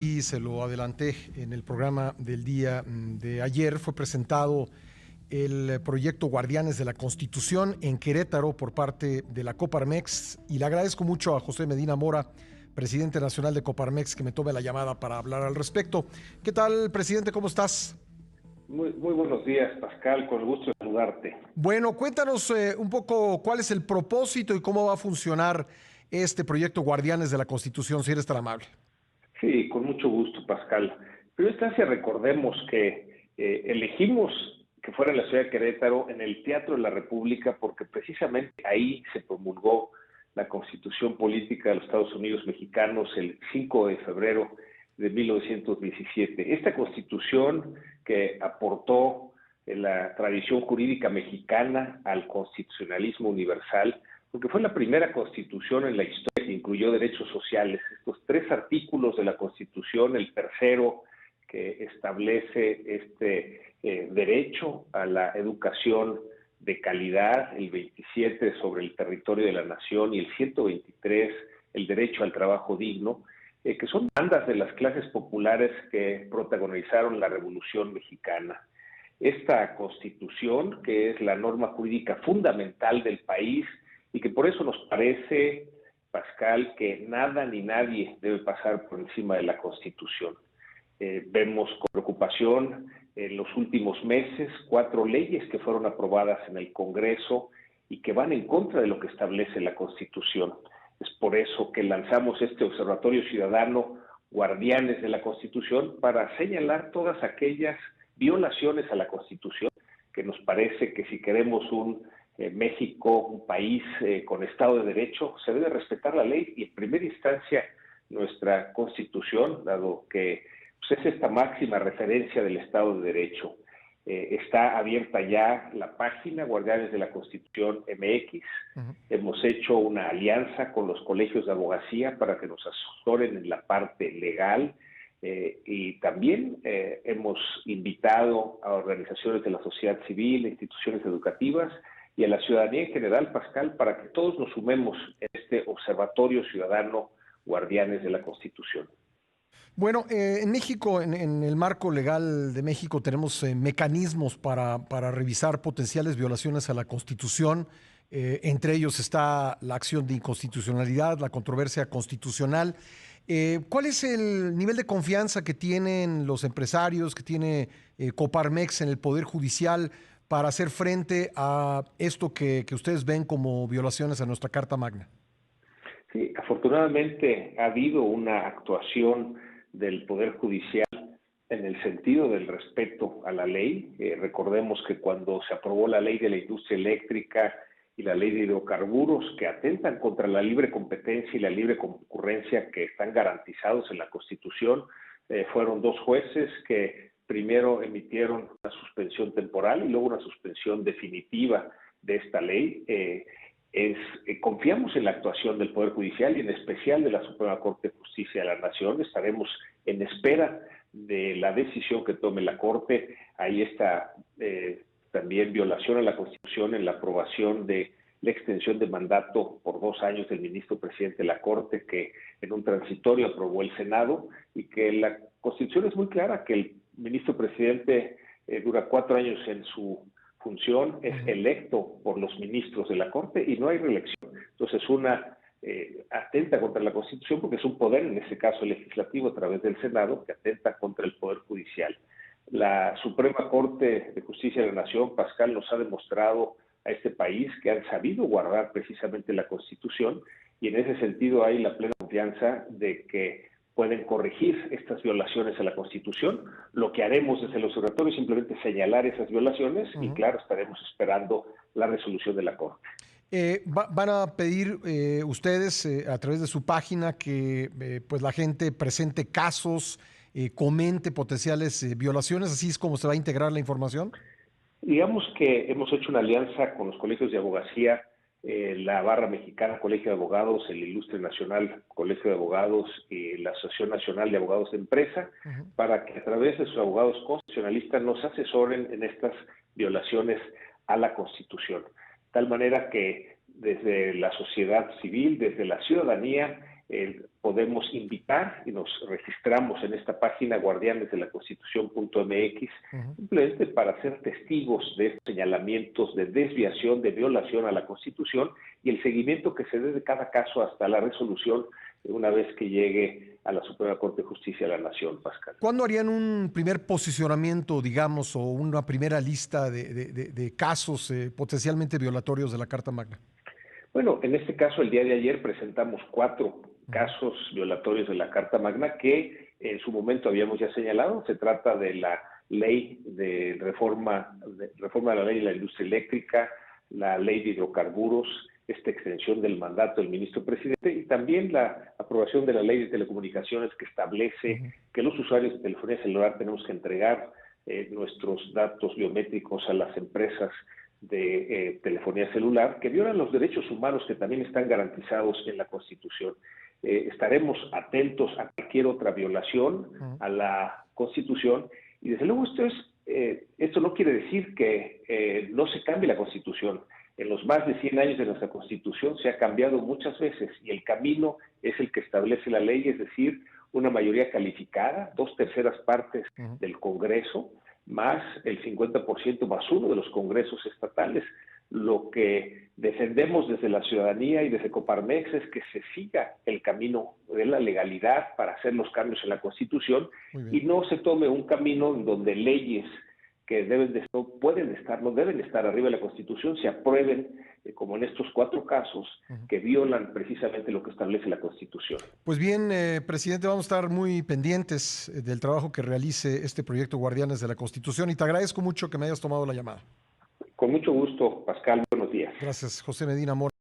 Y se lo adelanté en el programa del día de ayer, fue presentado el proyecto Guardianes de la Constitución en Querétaro por parte de la Coparmex, y le agradezco mucho a José Medina Mora, presidente nacional de Coparmex, que me tome la llamada para hablar al respecto. ¿Qué tal, presidente? ¿Cómo estás? Muy buenos días, Pascal, con el gusto de saludarte. Bueno, cuéntanos un poco cuál es el propósito y cómo va a funcionar este proyecto Guardianes de la Constitución, si eres tan amable. Sí, con mucho gusto, Pascal. Pero esta instancia recordemos que elegimos que fuera en la ciudad de Querétaro, en el Teatro de la República, porque precisamente ahí se promulgó la Constitución Política de los Estados Unidos Mexicanos el 5 de febrero de 1917. Esta Constitución que aportó la tradición jurídica mexicana al constitucionalismo universal, porque fue la primera constitución en la historia que incluyó derechos sociales. Estos tres artículos de la Constitución, el tercero que establece derecho a la educación de calidad, el 27 sobre el territorio de la nación y el 123 el derecho al trabajo digno, que son bandas de las clases populares que protagonizaron la Revolución Mexicana. Esta Constitución, que es la norma jurídica fundamental del país, y que por eso nos parece, Pascal, que nada ni nadie debe pasar por encima de la Constitución. Vemos con preocupación en los últimos meses 4 leyes que fueron aprobadas en el Congreso y que van en contra de lo que establece la Constitución. Es por eso que lanzamos este Observatorio Ciudadano Guardianes de la Constitución para señalar todas aquellas violaciones a la Constitución, que nos parece que si queremos un México, un país con Estado de Derecho, se debe respetar la ley y en primera instancia nuestra Constitución, dado que pues, es esta máxima referencia del Estado de Derecho. Está abierta ya la página Guardianes de la Constitución MX. Hemos hecho una alianza con los colegios de abogacía para que nos asesoren en la parte legal. Y también hemos invitado a organizaciones de la sociedad civil, instituciones educativas y a la ciudadanía en general, Pascal, para que todos nos sumemos en este Observatorio Ciudadano Guardianes de la Constitución. Bueno, en México, en el marco legal de México, tenemos mecanismos para revisar potenciales violaciones a la Constitución. Entre ellos está la acción de inconstitucionalidad, la controversia constitucional. ¿Cuál es el nivel de confianza que tienen los empresarios, que tiene Coparmex en el Poder Judicial para hacer frente a esto que ustedes ven como violaciones a nuestra Carta Magna? Sí, afortunadamente ha habido una actuación del Poder Judicial en el sentido del respeto a la ley. Recordemos que cuando se aprobó la ley de la industria eléctrica y la ley de hidrocarburos, que atentan contra la libre competencia y la libre concurrencia que están garantizados en la Constitución, fueron 2 jueces que primero emitieron una suspensión temporal y luego una suspensión definitiva de esta ley. Confiamos en la actuación del Poder Judicial y en especial de la Suprema Corte de Justicia de la Nación. Estaremos en espera de la decisión que tome la Corte. Ahí está también violación a la Constitución en la aprobación de la extensión de mandato por 2 años del ministro presidente de la Corte, que en un transitorio aprobó el Senado, y que la Constitución es muy clara, que el ministro presidente dura 4 años en su función, es electo por los ministros de la Corte y no hay reelección. Entonces, atenta contra la Constitución porque es un poder, en este caso legislativo, a través del Senado, que atenta contra el Poder Judicial. La Suprema Corte de Justicia de la Nación, Pascal, nos ha demostrado a este país que han sabido guardar precisamente la Constitución, y en ese sentido hay la plena confianza de que pueden corregir estas violaciones a la Constitución. Lo que haremos desde el observatorio es simplemente señalar esas violaciones y claro, estaremos esperando la resolución de la Corte. Van a pedir ustedes a través de su página que pues la gente presente casos, comente potenciales violaciones, así es como se va a integrar la información. Digamos que hemos hecho una alianza con los colegios de abogacía, la Barra Mexicana Colegio de Abogados, el Ilustre Nacional Colegio de Abogados y la Asociación Nacional de Abogados de Empresa, para que a través de sus abogados constitucionalistas nos asesoren en estas violaciones a la Constitución. De tal manera que desde la sociedad civil, desde la ciudadanía, podemos invitar y nos registramos en esta página guardianesdelaconstitucion.mx simplemente para ser testigos de estos señalamientos de desviación, de violación a la Constitución y el seguimiento que se dé de cada caso hasta la resolución una vez que llegue a la Suprema Corte de Justicia de la Nación, Pascal. ¿Cuándo harían un primer posicionamiento, digamos, o una primera lista de casos potencialmente violatorios de la Carta Magna? Bueno, en este caso, el día de ayer presentamos 4 casos violatorios de la Carta Magna que en su momento habíamos ya señalado. Se trata de la ley de reforma de la ley de la industria eléctrica, la ley de hidrocarburos, esta extensión del mandato del ministro presidente y también la aprobación de la ley de telecomunicaciones que establece que los usuarios de telefonía celular tenemos que entregar nuestros datos biométricos a las empresas de telefonía celular, que violan los derechos humanos que también están garantizados en la Constitución. Estaremos atentos a cualquier otra violación a la Constitución y desde luego esto no quiere decir que no se cambie la Constitución. En los más de 100 años de nuestra Constitución se ha cambiado muchas veces y el camino es el que establece la ley, es decir, una mayoría calificada, 2/3 partes del Congreso, más el 50% más uno de los congresos estatales. Lo que defendemos desde la ciudadanía y desde Coparmex es que se siga el camino de la legalidad para hacer los cambios en la Constitución y no se tome un camino en donde leyes que deben estar arriba de la Constitución se aprueben, como en estos 4 casos, que violan precisamente lo que establece la Constitución. Pues bien, presidente, vamos a estar muy pendientes del trabajo que realice este proyecto Guardianes de la Constitución y te agradezco mucho que me hayas tomado la llamada. Con mucho gusto, Pascal. Buenos días. Gracias, José Medina Mora.